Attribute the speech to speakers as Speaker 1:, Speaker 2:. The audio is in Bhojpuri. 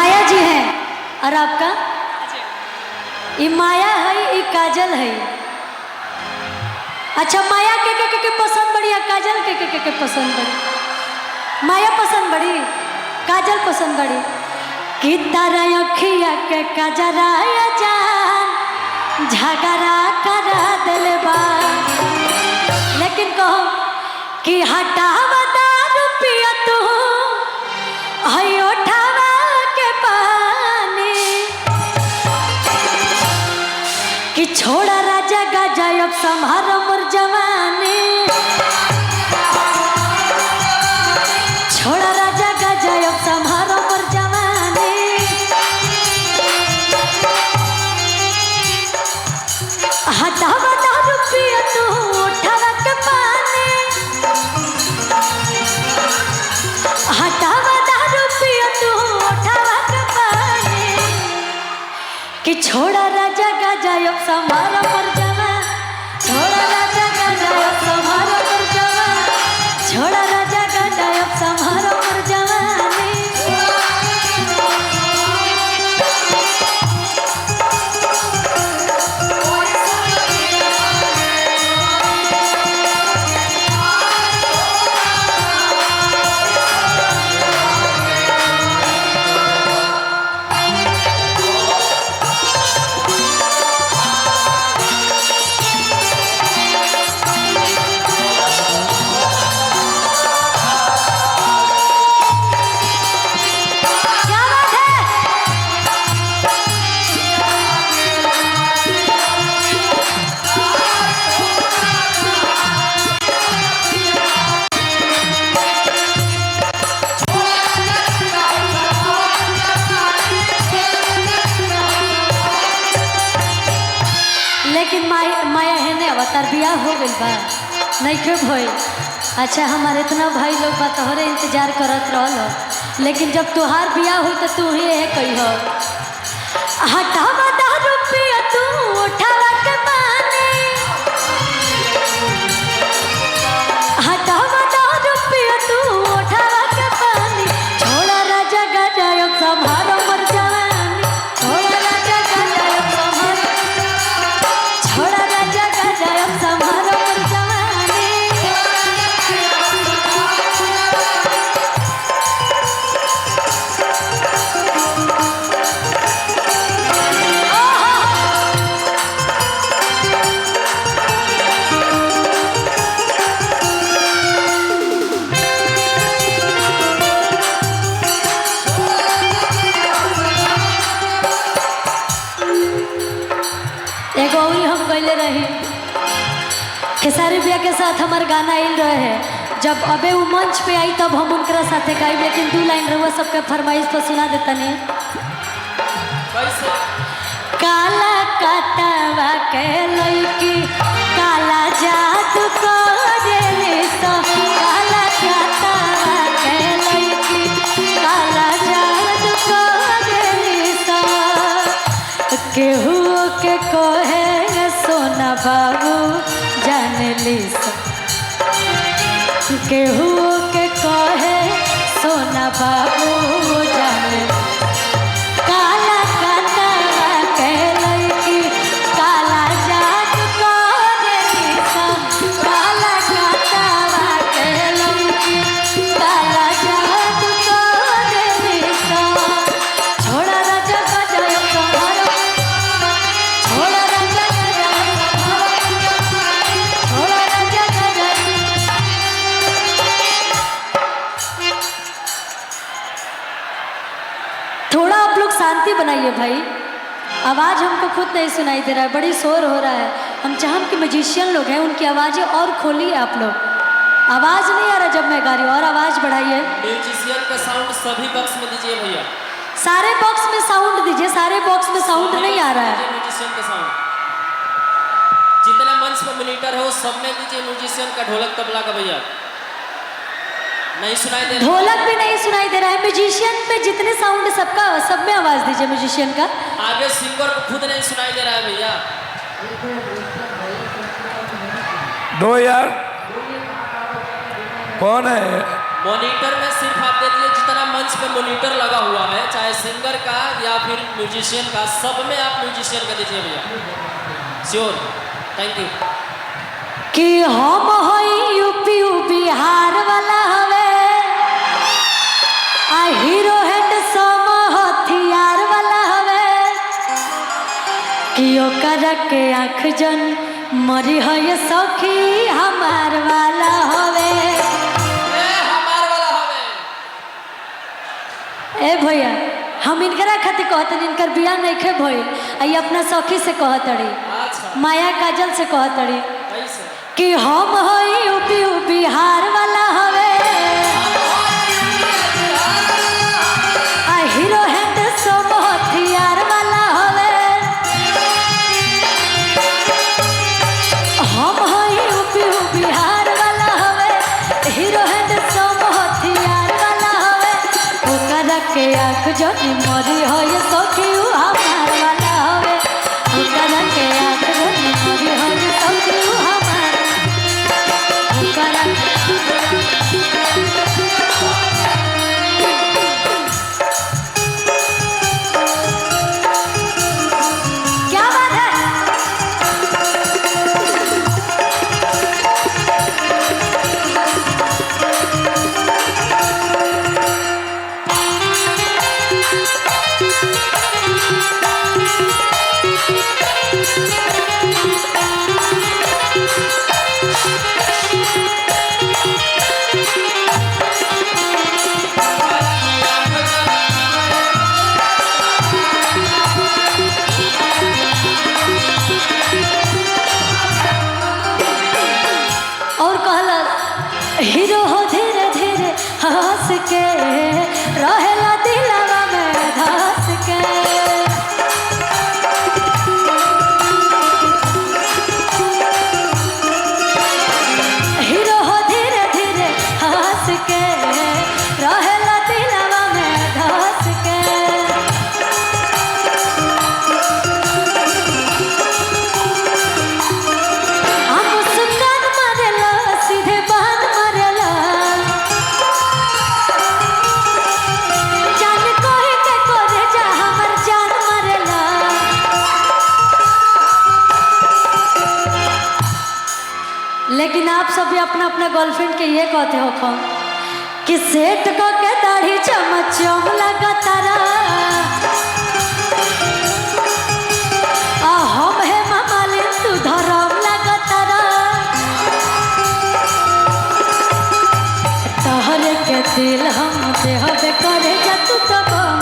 Speaker 1: माया जी हैं। और आपका? ये माया है, ये काजल है। अच्छा, माया के पसंद बड़ी, काजल के पसंद बड़ी? माया पसंद बड़ी, काजल पसंद बड़ी। कि तारा अखिया के काजराया जान झगड़ा करा दिल बा। लेकिन कहो कि हटावा दारू पिया तू हयो उठावा के पानी। कि छोड़ा राजा गाजा अब संभारो मोर जवानी। छोड़ा राजा गाजा अब संभारो मोर जवानी। हटावा दारू पिया तू उठावा के पानी। हटावा दारू पिया तू उठावा के पानी। कि छोड़ा राजा गाजा अब संभारो मोर जवानी। छोड़ा राजा गाजा अब संभारो मोर जवानी। छोड़ा राजा गाजा अब संभारो मोर जवानी। क्या बात है? लेकिन माया है ने अवतार बियाह हो गइल बा नहीं के भई। अच्छा, हमारे इतना भाई लोग बा तोहरे इंतजार करत रहल। लेकिन जब तुहार बियाह हो तो तू ही है कहियो। हटावा दारू पिया तू उठावा के पानी। हटावा दारू पिया तू उठावा के पानी। छोड़ा राजा गाजा अब संभारो मोर जवानी। छोड़ा राजा गाजा अब संभारो। छोड़ा राजा गाजा अब संभारो मोर जवानी। एगो और हम गईले रही खेसारी भैया के साथ हमार गाना आइल रहे। जब अबे वो मंच पे आई तब हम उनकरा साथे गाई। लेकिन 2 लाइन रहुआ सबके फरमाइश पर सुना देता नहीं। काला काटवा के लईकी काला जादू करेली सा। काला काटवा के लईकी काला जादू करेली सा। केहू के कहे सोना बाबू जान ली सा। केहू के कहे सोना बाबू जान ली। काला काटवा के लईकी काला जादू करेली सा। काला काटवा के लईकी काला जादू करेली सा। छोड़ा राजा गाजा अब संभारो। छोड़ा राजा गाजा अब संभारो। छोड़ा राजा गाजा। थोड़ा आप लोग शांति बनाइए भाई। आवाज़ हमको खुद नहीं सुनाई दे रहा है, बड़ी शोर हो रहा है। हम चाहम कि म्यूजिशियन लोग हैं उनकी आवाज़ें और खोलिए आप लोग। आवाज़ नहीं आ रहा जब मैं गा रही हूँ, और आवाज़ बढ़ाइए।
Speaker 2: म्यूजिशियन का साउंड सभी बॉक्स में दीजिए भैया।
Speaker 1: सारे बॉक्स में साउंड दीजिए। सारे बॉक्स में साउंड नहीं आ रहा है।
Speaker 2: म्यूजिशियन का साउंड जितना मंच पर मॉनिटर है वो सब में दीजिए। म्यूजिशियन का ढोलक तबला का भैया नहीं सुनाई दे रहा।
Speaker 1: ढोलक भी नहीं सुनाई दे रहा है। म्यूजिशियन पे जितने साउंड सबका सब में आवाज़ दीजिए म्यूजिशियन का।
Speaker 2: आगे सिंगर को खुद नहीं सुनाई दे रहा है भैया।
Speaker 3: दो यार कौन है?
Speaker 2: मॉनिटर में सिर्फ आप देखिए जितना मंच पे मॉनिटर लगा हुआ है, चाहे सिंगर का या फिर म्यूजिशियन का, सब में आप म्यूजिशियन का दीजिए भैया। Sure, thank you.
Speaker 1: कि हम होई यूपी बिहार वाला हवे, आ हीरो हैंडसम हथियार वाला हवे, कि ओकर के आँख जन मरी है ये सखी हमार वाला हवे। ए भैया हम इनकरा खातिर कहतनी, इनकर बियाह नहीं खे भइल, आई अपना सखी से कहतड़ी,
Speaker 2: अच्छा,
Speaker 1: माया काजल से कहतड़ी
Speaker 2: कैसे?
Speaker 1: कि हम होई यूपी बिहार वाला हवे, आ हीरो हैंडसम हथियार वाला हवे, हम होई यूपी बिहार वाला हवे, हीरो हैंडसम हथियार वाला हवे, ओकरा के आँख जनी मरी हो ये सखी हमार वाला हवे, ओकरा के आँख जनी मरी हो ये सखी हमार, ओकरा क्या बात है। और कहला हीरो हो धीरे धीरे हंस के रहेला दिलवा में धस के, हीरो हो धीरे धीरे हंस के रहेला दिलवा में धस के, हम मुस्कान मारेला सीधे बात मारेला, जान कोई के करे जा हमर जान मारेला, लेकिन आप सब भी अपना अपना गर्लफ्रेंड के ये कहते हो कौन कि सेट को के दाढ़ी चमचम लगातारा, हम है मामालिन तू धरम लगातारा, तोहरे के दिल हम देहबे करे जा तू तो बम